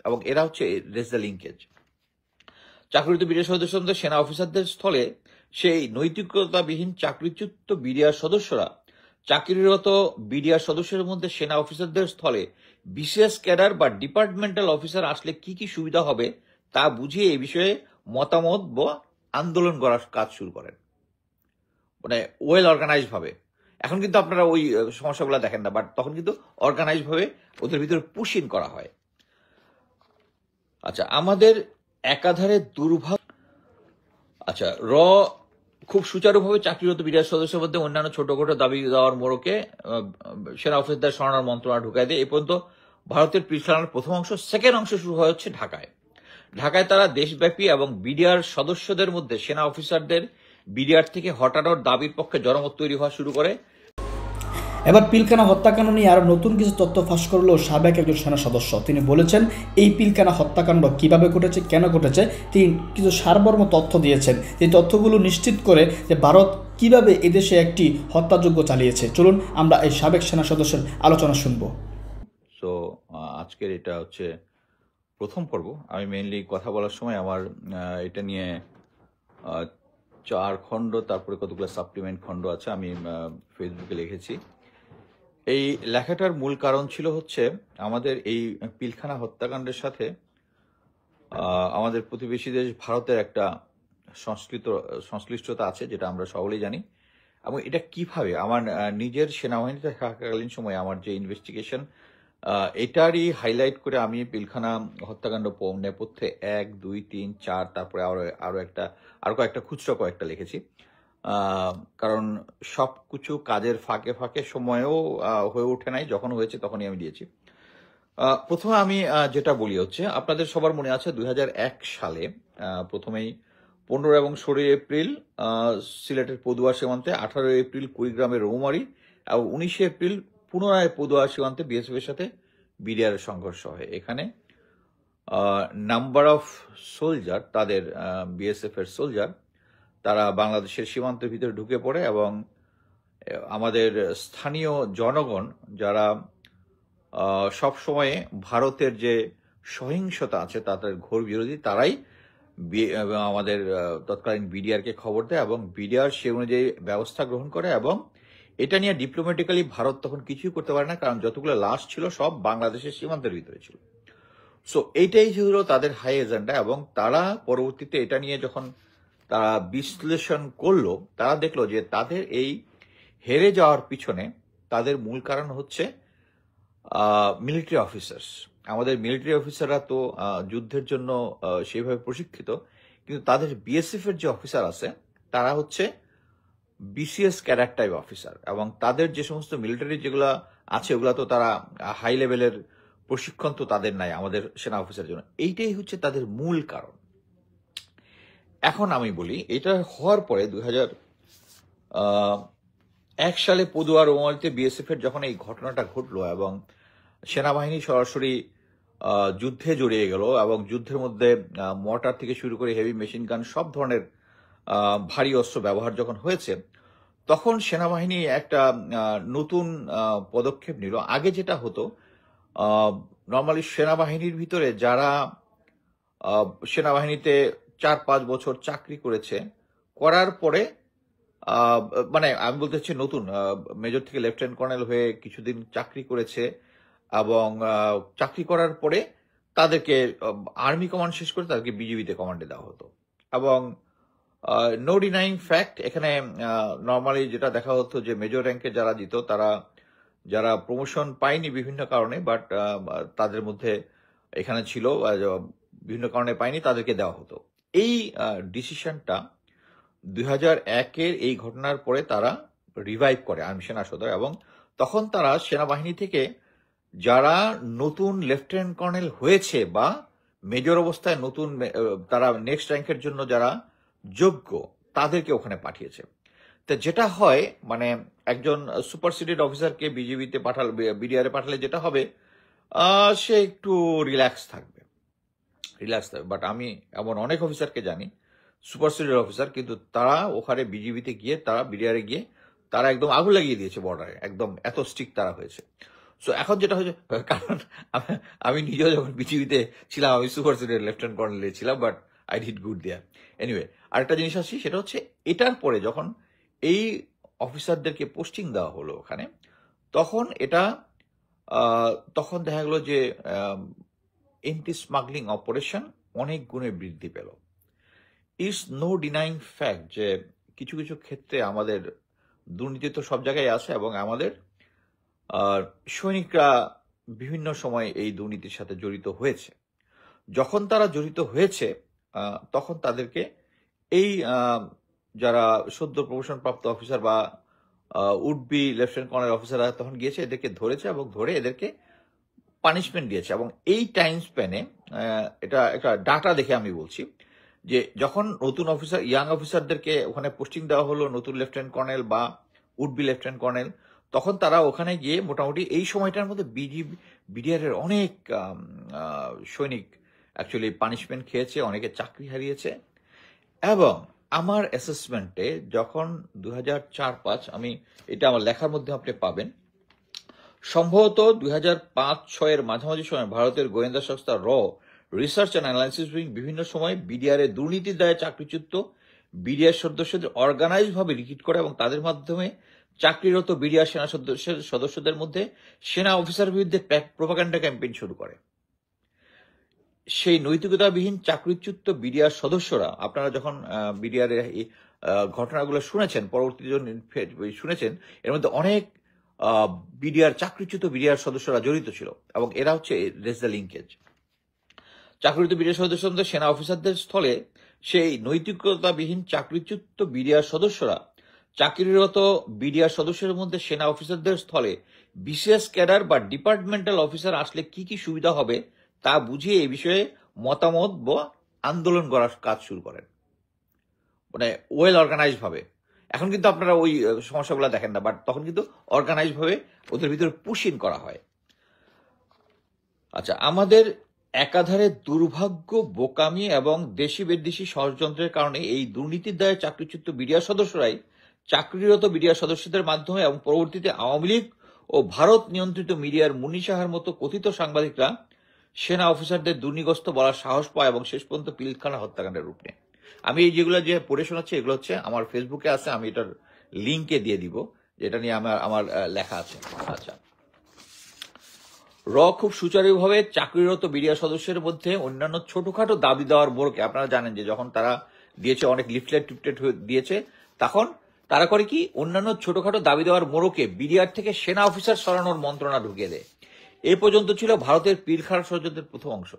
এবং এরা হচ্ছে রেস দ্য লিঙ্কেজ। চাকরিরত বিডিআর সদস্যদের সেনা অফিসারদের স্থলে সেই নৈতিকতাবিহীন চাকরিচ্যুত বিডিআর সদস্যরা চাকরিরত বিডিআর সদস্যের মধ্যে সেনা অফিসারদের স্থলে বিশেষ ক্যাডার বা ডিপার্টমেন্টাল অফিসার আসলে কি কি সুবিধা হবে তা বুঝিয়ে এই বিষয়ে মতামত বা আন্দোলন করার কাজ শুরু করেন, মানে ওয়েল অর্গানাইজ ভাবে। এখন কিন্তু আপনারা ওই সমস্যাগুলো দেখেন না, বাট তখন কিন্তু অর্গানাইজ ভাবে ওদের ভিতরে পুশিং করা হয়। আচ্ছা, আমাদের একাধারে দুর্ভাগ্য। আচ্ছা, খুব সুচারুভাবে চাকরিরত বিডিআর সদস্যের মধ্যে অন্যান্য ছোটখাটো দাবি দেওয়ার মোড়কে সেনা অফিসারদের সরানোর মন্ত্রণা ঢুকাই দেয়। এ পর্যন্ত ভারতের পরিচালনার প্রথম অংশ, সেকেন্ড অংশ শুরু হচ্ছে ঢাকায়। ঢাকায় তারা দেশব্যাপী এবং বিডিআর সদস্যদের মধ্যে সেনা অফিসারদের বিডিআর থেকে হটানোর দাবির পক্ষে জনমত তৈরি হওয়া শুরু করে। এবার পিলখানা হত্যাকাণ্ড নিয়ে আরও নতুন কিছু তথ্য ফাঁস করল সাবেক একজন সেনা সদস্য। তিনি বলেছেন এই পিলখানা হত্যাকাণ্ড কিভাবে ঘটেছে, কেন ঘটেছে, তিনি কিছু সারমর্ম তথ্য দিয়েছেন। এই তথ্যগুলো নিশ্চিত করে যে ভারত কিভাবে এদেশে একটি হত্যাযজ্ঞ চালিয়েছে। চলুন আমরা এই সাবেক সেনা সদস্যের আলোচনা শুনব। সো আজকের এটা হচ্ছে প্রথম পর্ব। আমি মেইনলি কথা বলার সময় আমার এটা নিয়ে 4 খণ্ড, তারপরে কতগুলো সাপ্লিমেন্ট খণ্ড আছে, আমি ফেসবুকে লিখেছি। এই লেখাটার মূল কারণ ছিল হচ্ছে আমাদের এই পিলখানা হত্যাকাণ্ডের সাথে আমাদের প্রতিবেশী দেশ ভারতের একটা সংশ্লিষ্টতা আছে, যেটা আমরা সকলেই জানি। এবং এটা কিভাবে আমার নিজের সেনাবাহিনীতে থাকাকালীন সময় আমার যে ইনভেস্টিগেশন, এটারই হাইলাইট করে আমি পিলখানা হত্যাকাণ্ড নেপথ্যে 1, 2, 3, 4 তারপরে আরো কয়েকটা খুচরো কয়েকটা লিখেছি। কারণ সবকিছু কাজের ফাঁকে ফাঁকে সময়েও হয়ে ওঠে নাই, যখন হয়েছে তখনই আমি দিয়েছি। প্রথমে আমি যেটা বলি হচ্ছে, আপনাদের সবার মনে আছে 2001 সালে প্রথমেই 15 এবং 16 এপ্রিল সিলেটের পদুয়া সীমান্তে, 18 এপ্রিল কুড়িগ্রামের রৌমারী এবং 19 এপ্রিল পুনরায় পদুয়া সীমান্তে বিএসএফ এর সাথে বিডিআর সংঘর্ষ হয়। এখানে নাম্বার অফ সোলজার, তাদের বিএসএফ এর সোলজার, তারা বাংলাদেশের সীমান্তের ভিতরে ঢুকে পড়ে এবং আমাদের স্থানীয় জনগণ যারা সব সময়ে ভারতের যে সহিংসতা আছে তাদের ঘোর বিরোধী, তারাই আমাদের তৎকালীন বিডিআরকে খবর দেয় এবং বিডিআর সে অনুযায়ী ব্যবস্থা গ্রহণ করে। এবং এটা নিয়ে ডিপ্লোম্যাটিক্যালি ভারত তখন কিছুই করতে পারে না, কারণ যতগুলো লাশ ছিল সব বাংলাদেশের সীমান্তের ভিতরে ছিল। সো এইটাই ছিল তাদের হাই এজেন্ডা। এবং তারা পরবর্তীতে এটা নিয়ে যখন তারা বিশ্লেষণ করলো, তারা দেখলো যে তাদের এই হেরে যাওয়ার পিছনে তাদের মূল কারণ হচ্ছে মিলিটারি অফিসার্স। আমাদের মিলিটারি অফিসাররা তো যুদ্ধের জন্য সেইভাবে প্রশিক্ষিত, কিন্তু তাদের বিএসএফ এর যে অফিসার আছে তারা হচ্ছে বিসিএস ক্যাডার টাইপ অফিসার, এবং তাদের যে সমস্ত মিলিটারি যেগুলো আছে ওগুলা তো তারা হাই লেভেলের প্রশিক্ষণ তো তাদের নাই আমাদের সেনা অফিসারের জন্য। এইটাই হচ্ছে তাদের মূল কারণ। এখন আমি বলি, এটা হওয়ার পরে 2001 সালে পদুয়া রৌমারীতে বিএসএফ এর যখন এই ঘটনাটা ঘটলো এবং সেনাবাহিনী সরাসরি যুদ্ধে জড়িয়ে গেল এবং যুদ্ধের মধ্যে মর্টার থেকে শুরু করে হেভি মেশিন গান সব ধরনের ভারী অস্ত্র ব্যবহার যখন হয়েছে, তখন সেনাবাহিনী একটা নতুন পদক্ষেপ নিল। আগে যেটা হতো, নর্মালি সেনাবাহিনীর ভিতরে যারা সেনাবাহিনীতে 4-5 বছর চাকরি করেছে, করার পরে মানে আমি বলতে চাচ্ছি নতুন মেজর থেকে লেফটেন্যান্ট কর্নেল হয়ে কিছুদিন চাকরি করেছে এবং চাকরি করার পরে তাদেরকে আর্মি কমান্ড শেষ করে তাদেরকে বিজিবিতে কমান্ডে দেওয়া হতো। এবং নো ডিনাইং ফ্যাক্ট, এখানে নর্মালি যেটা দেখা হতো যে মেজর র্যাঙ্কে যারা দিত, তারা যারা প্রমোশন পায়নি বিভিন্ন কারণে, বাট তাদের মধ্যে এখানে ছিল বিভিন্ন কারণে পায়নি, তাদেরকে দেওয়া হতো। এই ডিসিশনটা 2001-এর এই ঘটনার পরে তারা রিভাইভ করে আর্মি সেনা সদর, এবং তখন তারা সেনাবাহিনী থেকে যারা নতুন লেফটেন্যান্ট কর্নেল হয়েছে বা মেজর অবস্থায় নতুন তারা নেক্সট র্যাঙ্কের জন্য যারা যোগ্য তাদেরকে ওখানে পাঠিয়েছে। তো যেটা হয়, মানে একজন সুপারসিডেড অফিসারকে বিজিবিতে পাঠালে, বিডিআর এ পাঠালে যেটা হবে, সে একটু রিল্যাক্স থাকবে। বাট আমি এমন অনেক অফিসারকে জানি সুপারসিডেড অফিসার, কিন্তু তারা ওখানে বিজিবিতে গিয়ে, তারা বিডিআর এ গিয়ে তারা একদম আগুন লাগিয়ে দিয়েছে বর্ডারে, একদম এত স্ট্রিক্ট তারা হয়েছে। সো এখন যেটা হচ্ছে, কারণ আমি নিজেও যখন বিজিবিতে ছিলাম আমি সুপার সিনিয়র লেফটেন্যান্ট কর্নেলে ছিলাম, but I did good there. Anyway, আরেকটা জিনিস আসছি, সেটা হচ্ছে এটার পরে যখন এই অফিসারদেরকে পোস্টিং দেওয়া হলো ওখানে, তখন তখন দেখা গেল যে এন্টি স্মাগলিং অপারেশন অনেক গুণে বৃদ্ধি পেল। ইটস নো ডিনাইং ফ্যাক্ট যে কিছু কিছু ক্ষেত্রে আমাদের দুর্নীতি তো সব জায়গায় আছে, এবং আমাদের সৈনিকরা বিভিন্ন সময় এই দুর্নীতির সাথে জড়িত হয়েছে। যখন তারা জড়িত হয়েছে, তখন তাদেরকে এই যারা সদ্য প্রমোশনপ্রাপ্ত অফিসার বা উড বি লেফটেন্যান্ট কর্নেল অফিসাররা তখন গিয়েছে, এদেরকে ধরেছে এবং ধরে এদেরকে পানিশমেন্ট দিয়েছে। এবং এই টাইম স্প্যানে এটা একটা ডাটা দেখে আমি বলছি যে যখন নতুন অফিসার, ইয়াং অফিসারদেরকে ওখানে পোস্টিং দেওয়া হলো, নতুন লেফটেন্যান্ট কর্নেল বা উড বি লেফটেন্যান্ট কর্নেল, তখন তারা ওখানে গিয়ে মোটামুটি এই সময়টার মধ্যে বিডিআর এর অনেক সৈনিক অ্যাকচুয়ালি পানিশমেন্ট খেয়েছে, অনেকে চাকরি হারিয়েছে। এবং আমার অ্যাসেসমেন্টে যখন 2004-05, আমি এটা আমার লেখার মধ্যে আপনি পাবেন, সম্ভবত 2005-06 মাঝামাঝি সময় ভারতের গোয়েন্দা সংস্থা রিসার্চ অ্যান্ড অ্যানালাইসিস উইং বিভিন্ন সময় বিডিআর এর দুর্নীতির দায়ে চাকরিচ্যুত বিডিআর সদস্যদের অর্গানাইজ ভাবে রিক্রুট করে এবং তাদের মাধ্যমে চাকরিরত বিডিআর সেনা সদস্যদের মধ্যে সেনা অফিসার বিরুদ্ধে প্রোপাগান্ডা ক্যাম্পেইন শুরু করে। সেই নৈতিকতাবিহীন চাকরিচ্যুত বিডিআর সদস্যরা, আপনারা যখন বিডিআর এর ঘটনাগুলো শুনেছেন, পরবর্তী শুনেছেন, এর মধ্যে অনেক বিডিআর চাকরিচ্যুত বিডিআর সদস্যরা জড়িত ছিল, এবং এরা হচ্ছে দ্য লিঙ্কেজ। চাকরিচ্যুত বিডিআর সদস্যদের সেনা অফিসারদের স্থলে সেই নৈতিকতাবিহীন চাকরিচ্যুত বিডিআর সদস্যরা চাকরিরত বিডিআর সদস্যের মধ্যে সেনা অফিসারদের স্থলে বিশেষ ক্যাডার বা ডিপার্টমেন্টাল অফিসার আসলে কি কি সুবিধা হবে তা বুঝিয়ে এই বিষয়ে মতামত বা আন্দোলন করার কাজ শুরু করেন, মানে ওয়েল অর্গানাইজ ভাবে। এখন কিন্তু আপনারা ওই সমস্যাগুলো দেখেন না, বাট তখন কিন্তু অর্গানাইজ ভাবে ওদের ভিতরে পুশিং করা হয়। আচ্ছা, আমাদের একাধারে দুর্ভাগ্য, বোকামি এবং দেশি বিদেশি ষড়যন্ত্রের কারণে এই দুর্নীতির দায়ে চাকরিচ্যুত বিডিআর সদস্যরাই চাকরিরত বিডিআর সদস্যদের মাধ্যমে এবং পরবর্তীতে আওয়ামী লীগ ও ভারত নিয়ন্ত্রিত মিডিয়ার মুন্নি সাহার মতো কথিত সাংবাদিকরা সেনা অফিসারদের দুর্নীতিগ্রস্ত বলার সাহস পায় এবং শেষ পর্যন্ত পিলখানা হত্যাকাণ্ডের রূপ নেয়। আমি এই যেগুলো যে পড়ে শোনাচ্ছি, এগুলো হচ্ছে আমার ফেসবুকে আছে, আমি এটার লিঙ্কে দিয়ে দিব, যেটা নিয়ে আমার লেখা আছে। আচ্ছা, খুব সুচারুভাবে চাকরিরত বিডিআর সদস্যের মধ্যে অন্যান্য ছোটখাটো দাবি দেওয়ার মোড়কে, আপনারা জানেন যে যখন তারা দিয়েছে, অনেক লিফলেট দিয়েছে, তখন তারা করে কি, অন্যান্য ছোটখাটো দাবি দেওয়ার মোড়কে বিডিআর থেকে সেনা অফিসার সরানোর মন্ত্রণা ঢুকিয়ে দেয়। এ পর্যন্ত ছিল ভারতের পিলখানা ষড়যন্ত্রের প্রথম অংশ।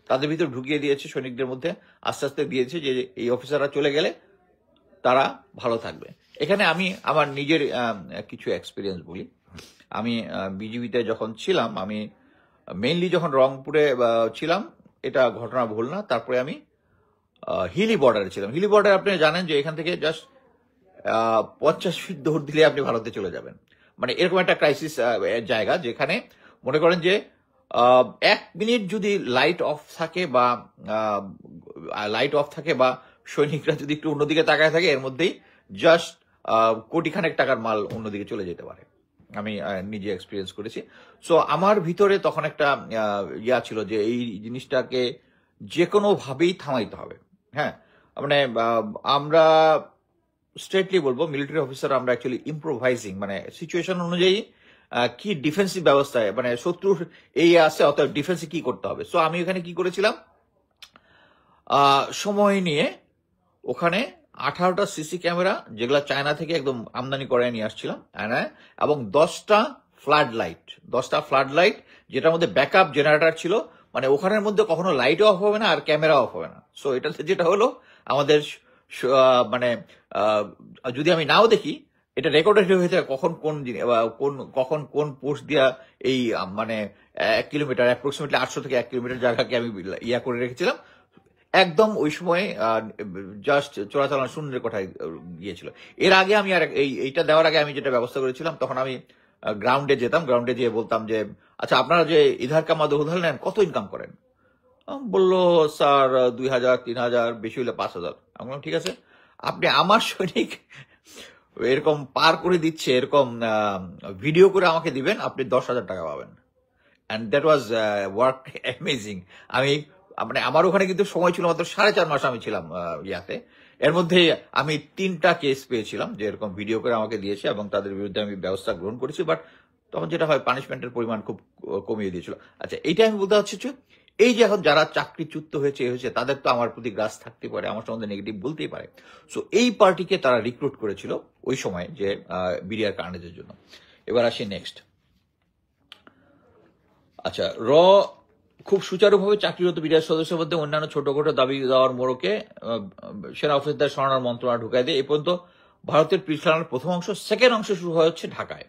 তাদের ভিতর ঢুকিয়ে দিয়েছে, সৈনিকদের মধ্যে আস্তে আস্তে দিয়েছে যে এই অফিসাররা চলে গেলে তারা ভালো থাকবে। এখানে আমি আমার নিজের কিছু এক্সপিরিয়েন্স বলি। আমি বিজিবিতে যখন ছিলাম, আমি মেইনলি যখন রংপুরে ছিলাম, এটা ঘটনা ভুল না, তারপরে আমি হিলি বর্ডারে ছিলাম। হিলি বর্ডার আপনি জানেন যে এখান থেকে জাস্ট 50 ফিট দৌড় দিলে আপনি ভারতে চলে যাবেন। মানে এরকম একটা ক্রাইসিস জায়গা, যেখানে মনে করেন যে 1 মিনিট যদি লাইট অফ থাকে বা সৈনিকরা যদি একটু অন্যদিকে তাকায় থাকে, এর মধ্যেই জাস্ট কোটিখানেক টাকার মাল অন্যদিকে চলে যেতে পারে। আমি নিজে এক্সপিরিয়েন্স করেছি। সো আমার ভিতরে তখন একটা ইয়া ছিল যে এই জিনিসটাকে যে কোনো ভাবেই থামাইতে হবে। হ্যাঁ, মানে আমরা স্ট্রেটলি বলবো, মিলিটারি অফিসার আমরা অ্যাকচুয়ালি ইম্প্রোভাইজিং, মানে সিচুয়েশন অনুযায়ী কি ডিফেন্সিভ ব্যবস্থায়, মানে শত্রুর এই আছে, অতএব ডিফেন্সে কি করতে হবে। সো আমি এখানে কি করেছিলাম, সময় নিয়ে ওখানে 18টা সিসি ক্যামেরা, যেগুলো চায়না থেকে একদম আমদানি করে নিয়ে আসছিলাম, এবং 10টা ফ্লাড লাইট, যেটার মধ্যে ব্যাকআপ জেনারেটর ছিল, মানে ওখানের মধ্যে কখনো লাইটও অফ হবে না আর ক্যামেরা অফ হবে না। সো এটাতে যেটা হলো, আমাদের মানে যদি আমি নাও দেখি, এটা রেকর্ডেড হয়ে থাকে কখন কোন পোস্ট দিয়া এই মানে 1 কিলোমিটার, অ্যাপ্রক্সিমেটলি 800 থেকে 1 কিলোমিটার জায়গাকে আমি ইয়া করে রেখেছিলাম। একদম ওই সময় জাস্ট চোরাচালান শূন্যের কোঠায় গিয়েছিল। এর আগে আমি এইটা দেওয়ার আগে আমি যেটা ব্যবস্থা করেছিলাম, তখন আমি গ্রাউন্ডে যেতাম, গ্রাউন্ডে যেয়ে বলতাম যে আচ্ছা, আপনারা যে ইধার কামাদ উধার নেন, কত ইনকাম করেন? বললো স্যার 2000, 3000, বেশি হলে 5000। আমি বললাম ঠিক আছে, আপনি আমার সৈনিক এরকম পার করে দিচ্ছে, এরকম ভিডিও করে আমাকে দিবেন, আপনি 10,000 টাকা পাবেন। And that was work amazing. আমি মানে আমার ওখানে কিন্তু সময় ছিল মাত্র 4.5 মাস আমি ছিলাম ইয়াতে। এর মধ্যে আমি 3টা কেস পেয়েছিলাম যে এরকম ভিডিও করে আমাকে দিয়েছে এবং তাদের বিরুদ্ধে আমি ব্যবস্থা গ্রহণ করেছি। বাট তখন যেটা হয়, পানিশমেন্টের পরিমাণ খুব কমিয়ে দিয়েছিল। আচ্ছা, এইটা আমি বলতে চাচ্ছি যে এই যে এখন যারা চাকরিচ্যুত হয়েছে তাদের তো আমার প্রতি গ্রাস থাকতে পারে, আমার সম্বন্ধে নেগেটিভ বলতেই পারে। সো এই পার্টিকে তারা রিক্রুট করেছিল ওই সময় যে বিডিআর কার্নেজের জন্য। এবার আসি নেক্সট। আচ্ছা, খুব সুচারুভাবে চাকরিরত বিডিআর সদস্যের মধ্যে অন্যান্য ছোটখাটো দাবি দেওয়ার মোড়কে সেনা অফিসারদের সরানোর মন্ত্রণালয় ঢুকাই দেয়। এ পর্যন্ত ভারতের পিলখানার প্রথম অংশ, সেকেন্ড অংশ শুরু হচ্ছে ঢাকায়।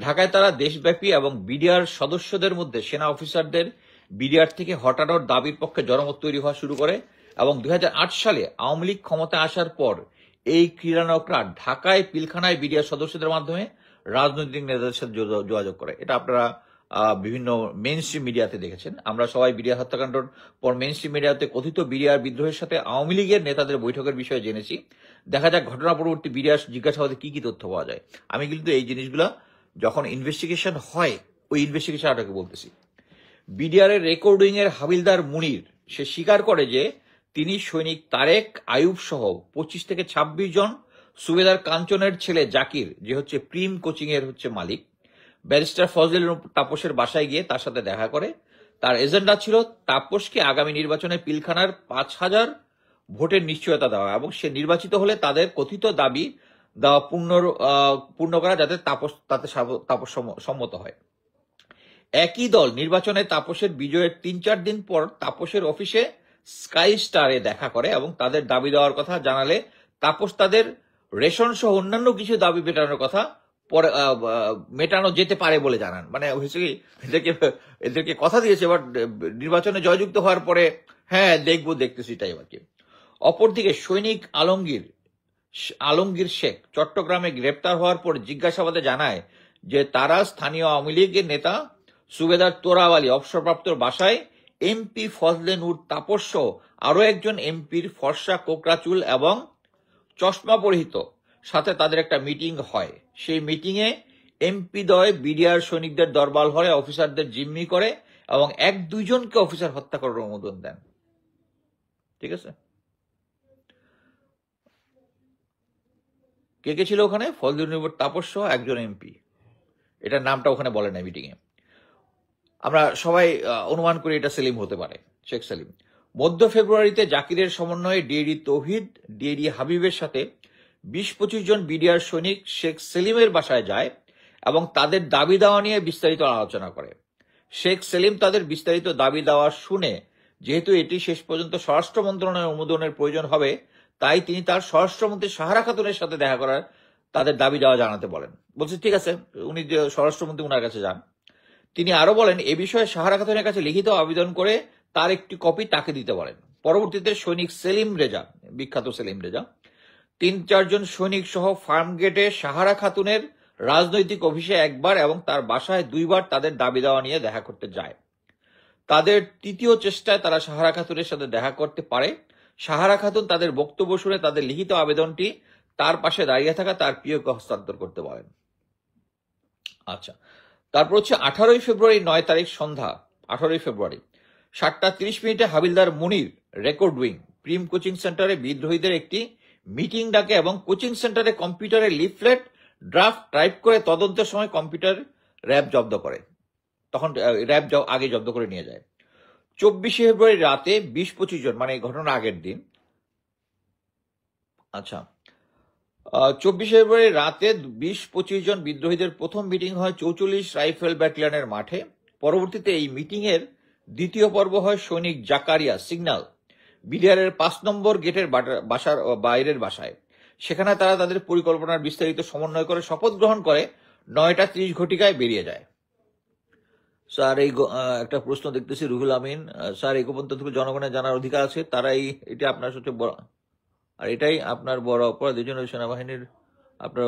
ঢাকায় তারা দেশব্যাপী এবং বিডিআর সদস্যদের মধ্যে সেনা অফিসারদের বিডিআর থেকে হটানোর দাবির পক্ষে জনমত তৈরি হওয়া শুরু করে এবং 2008 সালে আওয়ামী লীগ ক্ষমতায় আসার পর এই ক্রীড়ানকরা ঢাকায় পিলখানায় বিডিআর সদস্যদের মাধ্যমে রাজনৈতিক নেতাদের সাথে যোগাযোগ করে। এটা আপনারা বিভিন্ন মেইন স্ট্রিম মিডিয়াতে দেখেছেন। আমরা সবাই বিডিআর হত্যাকাণ্ডের পর মেইন স্ট্রিম মিডিয়াতে কথিত বিডিআর বিদ্রোহের সাথে আওয়ামী লীগের নেতাদের বৈঠকের বিষয়ে জেনেছি। দেখা যাক ঘটনা পরবর্তী বিডিআর জিজ্ঞাসাবাদে কি কি তথ্য পাওয়া যায়। আমি কিন্তু এই জিনিসগুলো যখন ইনভেস্টিগেশন হয় ওই ইনভেস্টিগেশনটাকে বলতেছি। বিডিআর এর রেকর্ডিং এর হাবিলদার মুনির সে স্বীকার করে যে তিনি সৈনিক তারেক আইয়ুব সহ 25 থেকে 26 জন, সুবেদার কাঞ্চনের ছেলে জাকির যে হচ্ছে প্রিম কোচিং এর মালিক, ব্যারিস্টার ফজল তাপসের বাসায় গিয়ে তার সাথে দেখা করে। তার এজেন্ডা ছিল তাপসকে আগামী নির্বাচনে পিলখানার 5,000 ভোটের নিশ্চয়তা দেওয়া এবং সে নির্বাচিত হলে তাদের কথিত দাবি দেওয়া পূর্ণ করা, যাতে তাপস সম্মত হয়। একই দল নির্বাচনে তাপসের বিজয়ের 3-4 দিন পর তাপসের অফিসে স্কাই স্টারে দেখা করে এবং তাদের দাবি দেওয়ার কথা জানালে তাপস তাদের রেশন সহ অন্যান্য কিছু দাবি মেটানোর কথা পরে মেটানো যেতে পারে বলে জানান। মানে হয়েছে কি, এদেরকে কথা দিয়েছে, বাট নির্বাচনে জয়যুক্ত হওয়ার পরে হ্যাঁ দেখতেছি তাই আর কি। অপরদিকে সৈনিক আলমগীর শেখ চট্টগ্রামে গ্রেপ্তার হওয়ার পর জিজ্ঞাসাবাদে জানায় যে তারা স্থানীয় আওয়ামী লীগের নেতা সুবেদার তোরাব আলী অবসরপ্রাপ্তর বাসায় এমপি ফজলে নূর তাপস সহ আরো একজন এমপির ফর্সা কোকড়া চুল এবং চশমা পরিহিত সাথে তাদের একটা মিটিং হয়। সেই মিটিংয়ে এমপি দ্বয় বিডিআর সৈনিকদের দরবার হলে অফিসারদের জিম্মি করে এবং 1-2 জনকে অফিসার হত্যা করার অনুমোদন দেন। ঠিক আছে, কে কে ছিল ওখানে? ফজলে নূর তাপস সহ একজন এমপি, এটার নামটা ওখানে বলে না মিটিংয়ে। আমরা সবাই অনুমান করি এটা সেলিম হতে পারে, শেখ সেলিম। মধ্য ফেব্রুয়ারিতে জাকিরের সমন্বয়ে ডিএডি তৌহিদ, ডিএডি হাবিবের সাথে 20-25 জন বিডিআর সৈনিক শেখ সেলিমের বাসায় যায় এবং তাদের দাবি দেওয়া নিয়ে বিস্তারিত আলোচনা করে। শেখ সেলিম তাদের বিস্তারিত দাবি দেওয়া শুনে যেহেতু এটি শেষ পর্যন্ত স্বরাষ্ট্র মন্ত্রণালয়ের অনুমোদনের প্রয়োজন হবে, তাই তিনি তার স্বরাষ্ট্রমন্ত্রী সাহারা খাতুনের সাথে দেখা করার তাদের দাবি দেওয়া জানাতে বলেন। বলছে ঠিক আছে, উনি যে স্বরাষ্ট্রমন্ত্রী ওনার কাছে যান। তিনি আরো বলেন এ বিষয়ে সাহারা খাতুনের কাছে লিখিত আবেদন করে তার একটি কপি তাকে দিতে বলেন। পরবর্তীতে সৈনিক সেলিম রেজা, বিখ্যাত সেলিম রেজা, 3-4 জন সৈনিক সহ ফার্ম গেটে সাহারা খাতুনের রাজনৈতিক অফিসে একবার এবং তার বাসায় 2 বার তাদের দাবি দেওয়া নিয়ে দেখা করতে যায়। তাদের তৃতীয় চেষ্টায় তারা সাহারা খাতুনের সাথে দেখা করতে পারে। সাহারা খাতুন তাদের বক্তব্য শুনে তাদের লিখিত আবেদনটি তার পাশে দাঁড়িয়ে থাকা তার প্রিয়কে হস্তান্তর করতে বলেন। আচ্ছা, তারপর 18 ফেব্রুয়ারি 9 তারিখ সন্ধ্যা 18 ফেব্রুয়ারি 7:30 হাবিলদার মুনির রেকর্ড উইং প্রিম কোচিং সেন্টারে বিদ্রোহীদের একটি মিটিং ডাকে এবং কোচিং সেন্টারে কম্পিউটারে লিফলেট ড্রাফট টাইপ করে তদন্তের সময় কম্পিউটার র্যাব জব্দ করে। তখন র্যাব আগে জব্দ করে নিয়ে যায়। 24 ফেব্রুয়ারি রাতে 20-25 জন, মানে ঘটনা আগের দিন। আচ্ছা, 24 ফেব্রুয়ারি রাতে 20-25 জন বিদ্রোহীদের প্রথম মিটিং হয় 44 রাইফেল ব্যাটালিয়নের মাঠে। পরবর্তীতে এই মিটিং এর দ্বিতীয় পর্ব হয় সৈনিক জাকারিয়া সিগন্যাল বিডিআর এর 5 নম্বর গেটের বাসার বাইরের বাসায়। সেখানে তারা তাদের পরিকল্পনার বিস্তারিত সমন্বয় করে শপথ গ্রহণ করে 9:30 ঘটিকায় বেরিয়ে যায়। স্যার, এই একটা প্রশ্ন দেখতেছি রুহুল আমিন স্যার, এই গোপন তথ্যগুলো জনগণের জানার অধিকার আছে, তারাই এটা আপনার সবচেয়ে বড়, আর এটাই আপনার বড় অপরাধ। এই জন্য সেনাবাহিনীর আপনার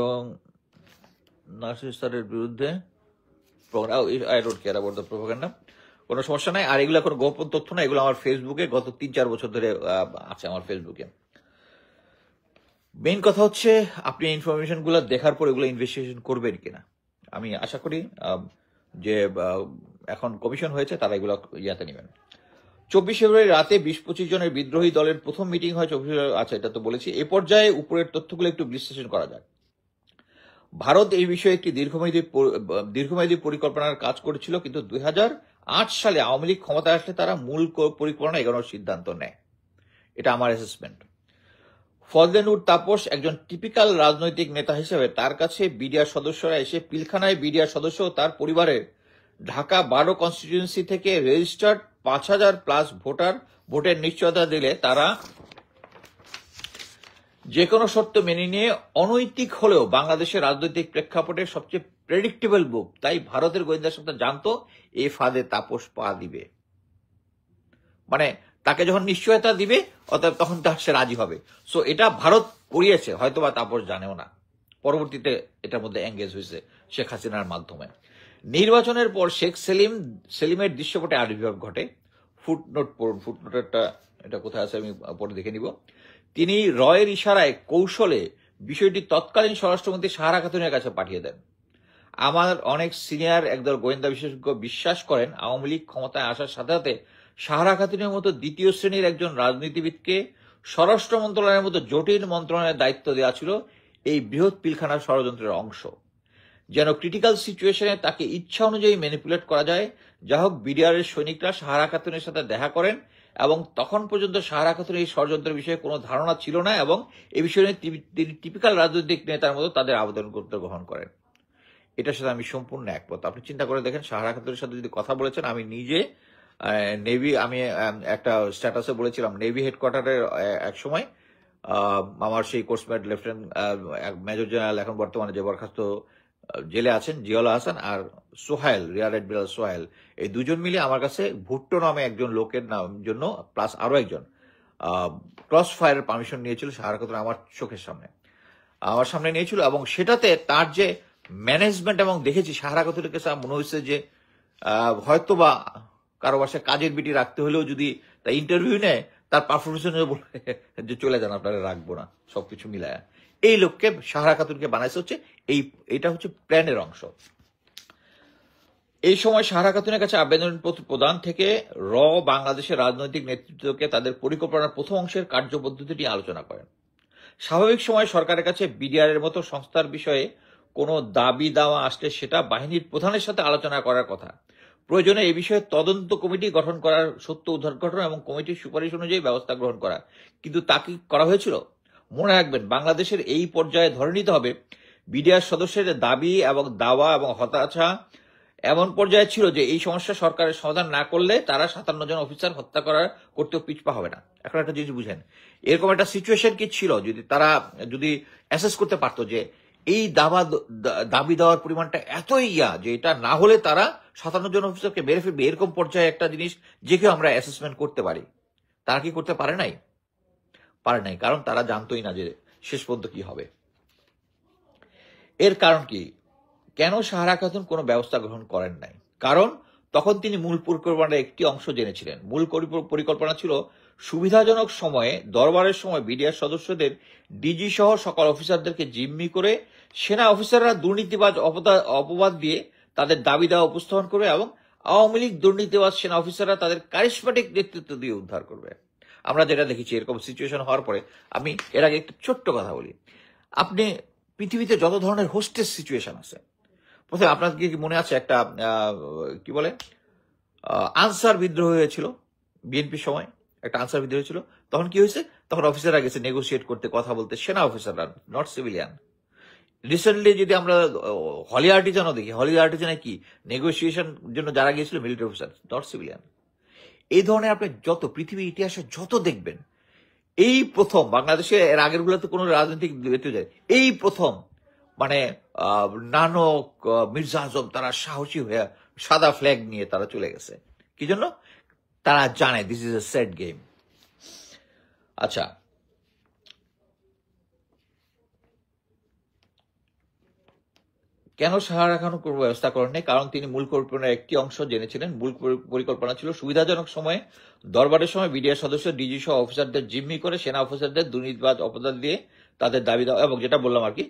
নাসির স্যারের বিরুদ্ধে কোনো সমস্যা নাই। আর এগুলো কোনো গোপন তথ্য না, এগুলো আমার ফেসবুকে গত 3-4 বছর ধরে আছে আমার ফেসবুকে। মেইন কথা হচ্ছে আপনি ইনফরমেশন গুলো দেখার পর এগুলো ইনভেস্টিগেশন করবেন কিনা। আমি আশা করি যে এখন কমিশন হয়েছে তারা এগুলো ইয়াতে নেবেন। 24 ফেব্রুয়ারি রাতে 20-25 জনের বিদ্রোহী দলের প্রথম মিটিং হয় 24 ফেব্রুয়ারি। আচ্ছা, এটা তো বলেছি। এ পর্যায়ে উপরের তথ্যগুলো একটু বিশ্লেষণ করা যাক। ভারত এই বিষয়ে একটি দীর্ঘমেয়াদী পরিকল্পনার কাজ করেছিল, কিন্তু 2008 সালে আওয়ামী লীগ ক্ষমতায় আসলে তারা মূল পরিকল্পনা এগোনোর সিদ্ধান্ত নেয়। এটা আমার অ্যাসেসমেন্ট। ফজলেনুর তাপস একজন টিপিক্যাল রাজনৈতিক নেতা হিসেবে তার কাছে বিডিআর সদস্যরা এসে পিলখানায় বিডিআর সদস্য ও তার পরিবারের ঢাকা 12 কনস্টিটিউয়েন্সি থেকে রেজিস্টার্ড 5000+ ভোটের নিশ্চয়তা দিলে তারা যে কোনো শর্ত মেনে নিয়ে অনৈতিক হলেও বাংলাদেশের রাজনৈতিক প্রেক্ষাপটের সবচেয়ে প্রেডিক্টেবল বুক, তাই ভারতের গোয়েন্দা সংস্থা জানতো এই ফাঁদে তাপস পা দিবে। মানে তাকে যখন নিশ্চয়তা দিবে অতএব তখন তার সে রাজি হবে। সো এটা ভারত করিয়েছে, হয়তোবা তাপস জানেও না। পরবর্তীতে এটার মধ্যে এঙ্গেজ হয়েছে শেখ হাসিনার মাধ্যমে। নির্বাচনের পর শেখ সেলিমের দৃশ্যপটে আবির্ভাব ঘটে। ফুটনোট পড়ুন, ফুটনোটটা এটা কোথায় আছে আমি পরে দেখে নিব। তিনি রয়ের ইশারায় কৌশলে বিষয়টি তৎকালীন স্বরাষ্ট্রমন্ত্রী সাহারা খাতুনের কাছে পাঠিয়ে দেন। আমার অনেক সিনিয়র একদল গোয়েন্দা বিশেষজ্ঞ বিশ্বাস করেন আওয়ামী লীগ ক্ষমতায় আসার সাথে সাথে সাহারা খাতুনের মতো দ্বিতীয় শ্রেণীর একজন রাজনীতিবিদকে স্বরাষ্ট্র মন্ত্রণালয়ের মতো জটিল মন্ত্রণালয়ের দায়িত্ব দেওয়া ছিল এই বৃহৎ পিলখানার ষড়যন্ত্রের অংশ, যেন ক্রিটিক্যাল সিচুয়েশনে তাকে ইচ্ছা অনুযায়ী ম্যানিপুলেট করা যায়। যা হোক, বিডিআরের সৈনিকরা সাহারা খাতুনের সাথে দেখা করেন এবং তখন পর্যন্ত সাহারা খাতুনের এই ষড়যন্ত্রের বিষয়ে কোনো ধারণা ছিল না এবং এই বিষয়ে তিনি টিপিক্যাল রাজনৈতিক নেতার মতো তাদের আবেদন করতে গ্রহণ করেন। এটার সাথে আমি সম্পূর্ণ একমত। আপনি চিন্তা করে দেখেন, সাহারা খাতুনের সাথে যদি কথা বলেছেন, আমি নিজে নেভি, আমি একটা স্ট্যাটাসে বলেছিলাম নেভি হেডকোয়ার্টারের এক সময় আমার সেই কোর্সমেট লেফটেন্যান্ট মেজর জেনারেল, এখন বর্তমানে যে বরখাস্ত জেলে আছেন, জিয়াউল হাসান আর সোহাইল, রিয়ার অ্যাডমিরাল সোহাইল, এই দুজন মিলে আমার কাছে ভুট্টো নামে একজন লোকের জন্য প্লাস আরো একজন ক্রস ফায়ারের পারমিশন নিয়েছিল সাহারা খাতুন আমার চোখের সামনে, আমার সামনে নিয়েছিল। এবং সেটাতে তার যে ম্যানেজমেন্ট, এবং দেখেছি সাহারা খাতুনের কাছে মনে হয়েছে যে হয়তোবা কারো বাসায় কাজের বিটি রাখতে হলেও যদি তা ইন্টারভিউ নেয়, তার পারফরমেন্স বলে যে চলে যান, আপনারা রাখবো না, সবকিছু মিলায়। এই লোককে সাহারা খাতুনকে বানাইছে হচ্ছে এইটা হচ্ছে প্ল্যানের অংশ। এই সময় সাহারা খাতুনের কাছে আবেদনপত্র প্রদান থেকে বাংলাদেশের রাজনৈতিক নেতৃত্বকে তাদের পরিকল্পনার প্রথম অংশের কার্যপদ্ধতিটি আলোচনা করেন। স্বাভাবিক সময় সরকারের কাছে বিডিআর এর মতো সংস্থার বিষয়ে কোনো দাবি দাওয়া আসলে সেটা বাহিনীর প্রধানের সাথে আলোচনা করার কথা। প্রয়োজনে এ বিষয়ে তদন্ত কমিটি গঠন করার, সত্য উদ্ঘাটন এবং কমিটির সুপারিশ অনুযায়ী ব্যবস্থা গ্রহণ করা। কিন্তু তা কি করা হয়েছিল? মনে রাখবেন, বাংলাদেশের এই পর্যায়ে ধরে নিতে হবে বিডিআর সদস্যদের দাবি এবং দাওয়া এবং হতাশা এমন পর্যায়ে ছিল যে এই সমস্যা সরকারের সমাধান না করলে তারা 57 জন অফিসার হত্যা করতেও পিছপা হবে না। এখন একটা জিনিস বুঝেন, এরকম একটা সিচুয়েশন কি ছিল যদি তারা অ্যাসেস করতে পারতো যে এই দাবি দেওয়ার পরিমাণটা এতই যে এটা না হলে তারা 57 জন অফিসারকে মেরে ফেলবে, এরকম পর্যায়ে একটা জিনিস যে কেউ আমরা অ্যাসেসমেন্ট করতে পারি। তারা কি করতে পারে নাই? কারণ তারা জানতোই না যে শেষ পর্যন্ত কি হবে। এর কারণ কি? কেন সাহারা খাতুন কোনো ব্যবস্থা গ্রহণ করেন নাই? কারণ তখন তিনি মূল পরিকল্পনার একটি অংশ জেনেছিলেন। মূল পরিকল্পনা ছিল সুবিধাজনক সময়ে দরবারের সময় বিডিআর সদস্যদের ডিজি সহ সকল অফিসারদেরকে জিম্মি করে সেনা অফিসাররা দুর্নীতিবাজ অপবাদ দিয়ে তাদের দাবি দেওয়া উপস্থাপন করবে এবং আওয়ামী লীগ দুর্নীতিবাজ সেনা অফিসাররা তাদের কারিশমাটিক নেতৃত্ব দিয়ে উদ্ধার করবে। আমরা যেটা দেখেছি এরকম সিচুয়েশন হওয়ার পরে, আমি এর আগে একটু ছোট্ট কথা বলি, আপনি পৃথিবীতে যত ধরনের হোস্টেজ সিচুয়েশন আছে, প্রথমে আপনার কি মনে আছে একটা কি বলে আনসার বিদ্রোহ হয়েছিল বিএনপির সময়, একটা আনসার বিদ্রোহ হয়েছিল। তখন কি হয়েছে? তখন অফিসাররা গেছে নেগোসিয়েট করতে, কথা বলতে, সেনা অফিসাররা, নট সিভিলিয়ান। রিসেন্টলি যদি আমরা হলি আর্টিজানও দেখি, হলি আর্টিজানে কি নেগোসিয়েশন জন্য যারা গিয়েছিল মিলিটারি অফিসার, নট সিভিলিয়ান। এই ধরনের আপনি যত পৃথিবীর ইতিহাসে যত দেখবেন, এই প্রথম বাংলাদেশে, এর আগের গুলোতে কোনো রাজনৈতিক যায়, এই প্রথম মানে নানক, মির্জা আজম, তারা সাহসী হয়ে সাদা ফ্ল্যাগ নিয়ে তারা চলে গেছে। কি জন্য? তারা জানে this is a set game. আচ্ছা, কেন সাহারা খাতুন কোনো ব্যবস্থা করেননি? কারণ তিনি মূল পরিকল্পনার একটি অংশ জেনেছিলেন। মূল পরিকল্পনা ছিল সুবিধাজনক সময়ে দরবারের সময় বিডিআর সদস্য ডিজি সহ অফিসারদের জিম্মি করে সেনা অফিসারদের দুর্নীতিবাজ অপবাদ দিয়ে তাদের দাবি দাওয়া এবং যেটা বললাম আর কি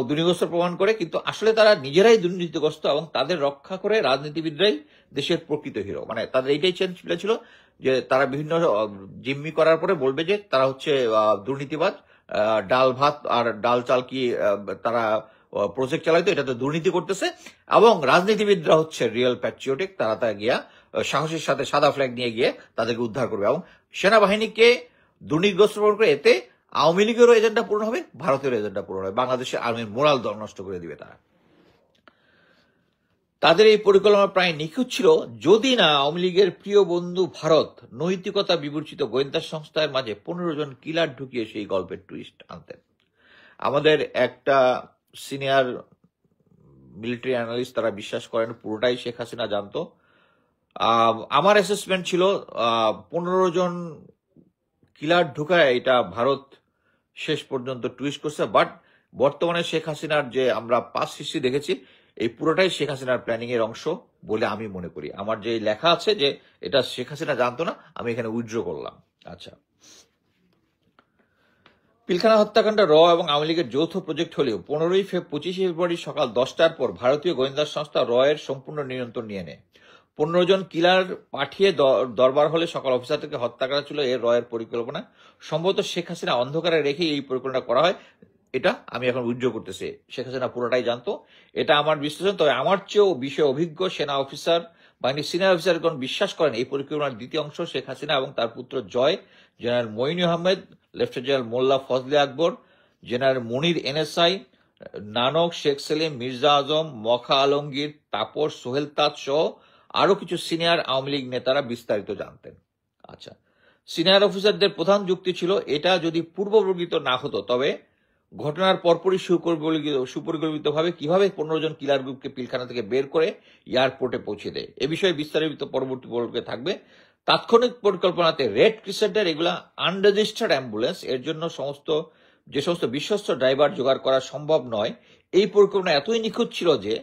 দুর্নীতিগ্রস্ত প্রমাণ করে, কিন্তু আসলে তারা নিজেরাই দুর্নীতিগ্রস্ত এবং তাদের রক্ষা করে রাজনীতিবিদরাই দেশের প্রকৃত হিরো। মানে তাদের এইটাই চেঞ্জ ছিল যে তারা বিভিন্ন জিম্মি করার পরে বলবে যে তারা হচ্ছে দুর্নীতিবাজ, ডাল ভাত আর ডাল চাল কি তারা প্রজেক্ট চালাইতো, এটাতে দুর্নীতি করতেছে, এবং রাজনীতিবিদরা হচ্ছে রিয়েল প্যাট্রিয়টিক, তারা গিয়া সাহসের সাথে সাদা ফ্ল্যাগ নিয়ে গিয়ে তাদেরকে উদ্ধার করবে এবং সেনাবাহিনীকে দুর্নীতিগ্রস্ত প্রমাণ করে এতে আওয়ামী লীগেরও এজেন্ডা পূরণ হবে, ভারতের এজেন্ডা পূরণ হবে, বাংলাদেশের আর্মির মোরাল দল নষ্ট করে দিবে তারা। তাদের এই পরিকল্পনা প্রায় নিখুঁত ছিল যদি না আওয়ামী লীগের প্রিয় বন্ধু ভারত নৈতিকতা বিবর্চিত গোয়েন্দা সংস্থার মাঝে 15 জন কিলার ঢুকিয়ে সেই গল্পের টুইস্ট আনতেন। আমাদের একটা সিনিয়র মিলিটারি অ্যানালিস্ট তারা বিশ্বাস করেন পুরোটাই শেখ হাসিনা জানতো। আমার অ্যাসেসমেন্ট ছিল 15 জন কিলার ঢুকায় এটা ভারত শেষ পর্যন্ত টুইস্ট করছে, বাট বর্তমানে শেখ হাসিনার যে আমরা পাস হিস্ট্রি দেখেছি এই পুরোটাই শেখ হাসিনার প্ল্যানিং এর অংশ বলে আমি মনে করি। আমার যে লেখা আছে যে এটা শেখ হাসিনা জানতো না, আমি এখানে উইথড্র করলাম। আচ্ছা, পিলখানা হত্যাকাণ্ড এবং আওয়ামী লীগের যৌথ প্রজেক্ট হলেও 25 ফেব্রুয়ারি সকাল 10টার পর ভারতীয় গোয়েন্দা সংস্থা এর সম্পূর্ণ নিয়ন্ত্রণ নিয়ে নেয়। 15 জন কিলার পাঠিয়ে দরবার হলে সকাল অফিসারদেরকে হত্যা করা ছিল এর পরিকল্পনা। সম্ভবত শেখ হাসিনা অন্ধকারে রেখে এই পরিকল্পনা করা হয়, এটা আমি এখন উইথড্র করতেছি। শেখ হাসিনা পুরোটাই জানতো, এটা আমার বিশ্লেষণ। তবে আমার চেয়েও বিষয়ে অভিজ্ঞ সেনা অফিসার বাহিনীর সিনিয়র অফিসারগণ বিশ্বাস করেন এই পরিকল্পনার দ্বিতীয় অংশ শেখ হাসিনা এবং তার পুত্র Joy, general Moin Ahmed, lieutenant general Molla Fazle Akbar, general Monir NSI, Nanak, Sheikh Selim, Mirza Azam, Mokha Alamgir, Taposh, Sohel Taj সহ আরো কিছু সিনিয়র আওয়ামী লীগ নেতারা বিস্তারিত জানতেন। আচ্ছা, সিনিয়র অফিসারদের প্রধান যুক্তি ছিল এটা যদি পূর্ববর্গিত না হতো তবে ঘটনার পরপরই সুপরিকল্পিতভাবে কিভাবে 15 জন কিলার গ্রুপকে পিলখানা থেকে বের করে এয়ারপোর্টে পৌঁছে দেয়। এ বিষয়ে বিস্তারিত পরবর্তী পর্বে থাকবে। তাৎক্ষণিক পরিকল্পনাতে রেড ক্রিসেন্টের এগুলা আনরেজিস্টার্ড অ্যাম্বুলেন্স, এর জন্য যে সমস্ত বিশ্বস্ত ড্রাইভার জোগাড় করা সম্ভব নয়। এই পরিকল্পনা এতই নিখুঁত ছিল যে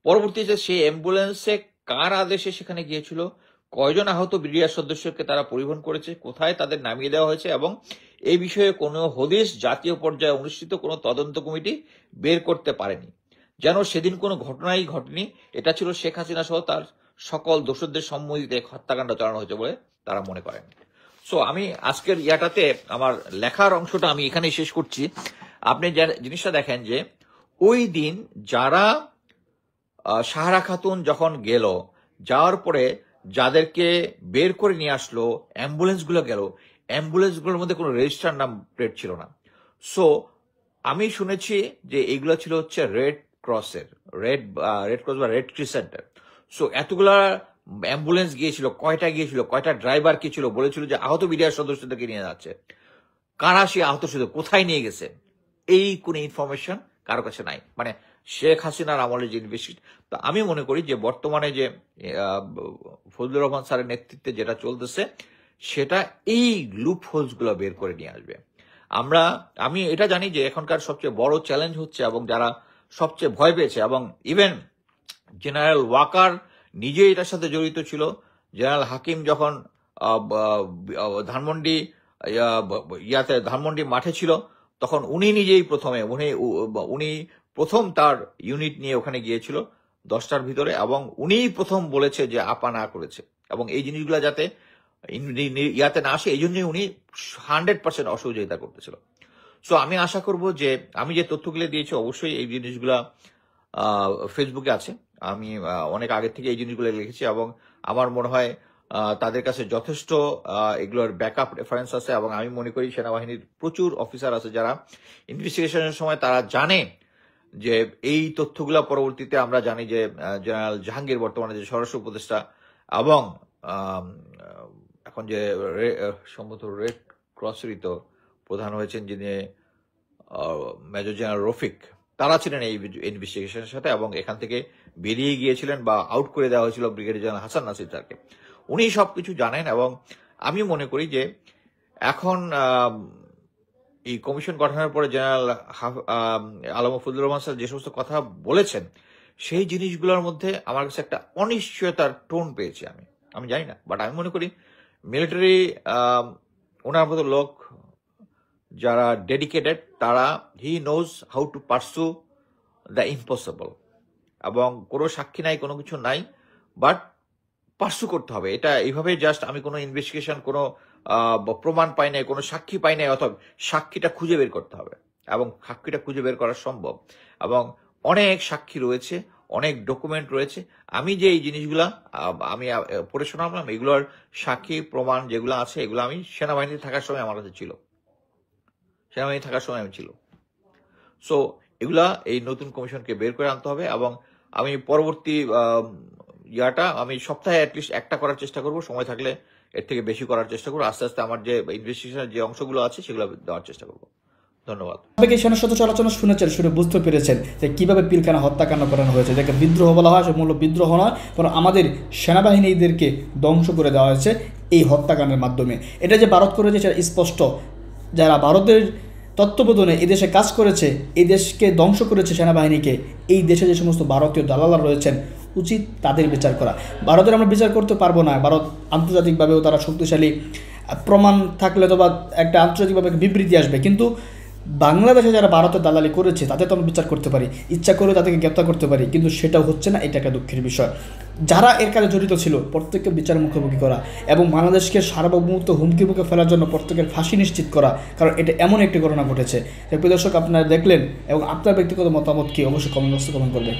পরবর্তীতে সেই অ্যাম্বুলেন্সে কার আদেশে সেখানে গিয়েছিল, কয়জন আহত বিডিআর সদস্যকে তারা পরিবহন করেছে, কোথায় তাদের নামিয়ে দেওয়া হয়েছে, এবং এই বিষয়ে কোনো হদিস জাতীয় পর্যায়ে অনুষ্ঠিত কোনো তদন্ত কমিটি বের করতে পারেনি। যেন সেদিন কোনো ঘটনাই ঘটেনি। এটা ছিল শেখ হাসিনা সহ তার সকল দোষরদের সম্মতিতে হত্যাকাণ্ড চালানো হয়েছে বলে তারা মনে করেন। সো আমি আজকের ইয়াটাতে আমার লেখার অংশটা আমি এখানেই শেষ করছি। আপনি জিনিসটা দেখেন যে ওই দিন যারা সাহারা খাতুন যখন গেল, যাওয়ার পরে যাদেরকে বের করে নিয়ে আসলো, অ্যাম্বুলেন্সগুলো গেল, অ্যাম্বুলেন্সগুলোর মধ্যে কোনো রেজিস্টার নাম প্লেট ছিল না। সো আমি শুনেছি যে এগুলো ছিল হচ্ছে রেড ক্রসের, রেড ক্রস বা রেড ক্রিসেন্টের। সো এতগুলা অ্যাম্বুলেন্স গিয়েছিল, কয়টা ড্রাইভার কি ছিল, বলেছিল যে আহত বিডিআর সদস্যদেরকে নিয়ে যাচ্ছে। কারা সে আহত শুধু কোথায় নিয়ে গেছে এই কোন ইনফরমেশন কারো কাছে নাই। মানে শেখ হাসিনার আমলে যে ইনভেস্টিগেশন, তো আমি মনে করি যে বর্তমানে যে ফজলুর রহমান স্যারের নেতৃত্বে যেটা চলতেছে সেটা এই লুপ হোলস গুলো বের করে নিয়ে আসবে। আমি এটা জানি যে এখনকার সবচেয়ে বড় চ্যালেঞ্জ হচ্ছে, এবং যারা সবচেয়ে ভয় পেয়েছে, এবং ইভেন জেনারেল ওয়াকার নিজে এটার সাথে জড়িত ছিল। জেনারেল হাকিম যখন ধানমন্ডি মাঠে ছিল তখন উনি নিজেই উনি প্রথম তার ইউনিট নিয়ে ওখানে গিয়েছিল 10টার ভিতরে, এবং উনিই প্রথম বলেছে যে আপা না করেছে, এবং এই জিনিসগুলো যাতে ইয়াতে না আসে এই জন্যই উনি 100% অসহযোগিতা করতেছিল। সো আমি আশা করব যে আমি যে তথ্যগুলো দিয়েছি অবশ্যই এই জিনিসগুলা ফেসবুকে আছে। আমি অনেক আগে থেকে এই জিনিসগুলো লিখেছি, এবং আমার মনে হয় তাদের কাছে যথেষ্ট এগুলোর ব্যাকআপ রেফারেন্স আছে, এবং আমি মনে করি সেনাবাহিনীর প্রচুর অফিসার আছে যারা ইনভেস্টিগেশনের সময় তারা জানে যে এই তথ্যগুলো পরবর্তীতে আমরা জানি যে জেনারেল জাহাঙ্গীর বর্তমানে যে স্বরাষ্ট্র উপদেষ্টা, এবং এখন যে সম্ভবত রেড ক্রসেরই তো প্রধান হয়েছেন যিনি মেজর জেনারেল রফিক, তারা ছিলেন এই ইনভেস্টিগেশনের সাথে, এবং এখান থেকে বেরিয়ে গিয়েছিলেন বা আউট করে দেওয়া হয়েছিল ব্রিগেডিয়ার জেনারেল হাসান নাসির স্যারকে। উনি সবকিছু জানেন, এবং আমি মনে করি যে এখন এই কমিশন গঠনের পরে জেনারেল আলম ফজলুর রহমান স্যার যে সমস্ত কথা বলেছেন সেই জিনিসগুলোর মধ্যে আমার কাছে একটা অনিশ্চয়তার টোন পেয়েছি। আমি জানি না, বাট আমি মনে করি মিলিটারি ওনার মতো লোক যারা ডেডিকেটেড, তারা he knows how to পারসু the impossible, এবং কোনো সাক্ষী নাই, কোনো কিছু নাই, বাট পার্সু করতে হবে। এটা এইভাবে জাস্ট আমি কোনো ইনভেস্টিগেশন, কোনো প্রমাণ পাই নাই, কোনো সাক্ষী পাই নাই, অথবা সাক্ষীটা খুঁজে বের করতে হবে, এবং সাক্ষীটা খুঁজে বের করা সম্ভব, এবং অনেক সাক্ষী রয়েছে, অনেক ডকুমেন্ট রয়েছে। আমি যে এই জিনিসগুলা আমি পড়ে শোনালাম, এগুলোর সাক্ষী প্রমাণ যেগুলো আছে, এগুলো আমি সেনাবাহিনীতে থাকার সময় আমার কাছে ছিল, সেনাবাহিনী থাকার সময় আমি ছিল। সো এগুলা এই নতুন কমিশনকে বের করে আনতে হবে, এবং আমি পরবর্তী আমি সপ্তাহে অ্যাটলিস্ট একটা করার চেষ্টা করব, সময় থাকলে এর থেকে বেশি করার চেষ্টা করবো। আস্তে আস্তে আমার যে ইনভেস্টিগেশনের যে অংশগুলো আছে সেগুলো দেওয়ার চেষ্টা করব। ধন্যবাদ। সাবেক সেনা সদস্য আলোচনা শুনেছেন, শুনে বুঝতে পেরেছেন যে কীভাবে পিলখানা হত্যাকাণ্ড করানো হয়েছে। এটাকে বিদ্রোহ বলা হয়, মূল বিদ্রোহ নয়, বরং আমাদের সেনাবাহিনীদেরকে ধ্বংস করে দেওয়া হয়েছে এই হত্যাকাণ্ডের মাধ্যমে। এটা যে ভারত করেছে সেটা স্পষ্ট। যারা ভারতের তত্ত্বাবধানে এই দেশে কাজ করেছে, এই দেশকে ধ্বংস করেছে সেনাবাহিনীকে, এই দেশে যে সমস্ত ভারতীয় দালালরা রয়েছেন, উচিত তাদের বিচার করা। ভারতের আমরা বিচার করতে পারবো না, ভারত আন্তর্জাতিকভাবেও তারা শক্তিশালী, প্রমাণ থাকলে তো বা একটা আন্তর্জাতিকভাবে বিবৃতি আসবে, কিন্তু বাংলাদেশে যারা ভারতের দালালি করেছে তাদের তো আমরা বিচার করতে পারি, ইচ্ছা করে তাদেরকে গ্রেপ্তার করতে পারি, কিন্তু সেটাও হচ্ছে না। এটা একটা দুঃখের বিষয়। যারা এর কাজে জড়িত ছিল প্রত্যেককে বিচার মুখোমুখি করা, এবং বাংলাদেশকে সার্বভৌমত্ব হুমকি মুখে ফেলার জন্য প্রত্যেকের ফাঁসি নিশ্চিত করা, কারণ এটা এমন একটি ঘটনা ঘটেছে। প্রিয় দর্শক, আপনারা দেখলেন, এবং আপনার ব্যক্তিগত মতামত কি অবশ্যই কমেন্ট বক্সে কমেন্ট করবেন।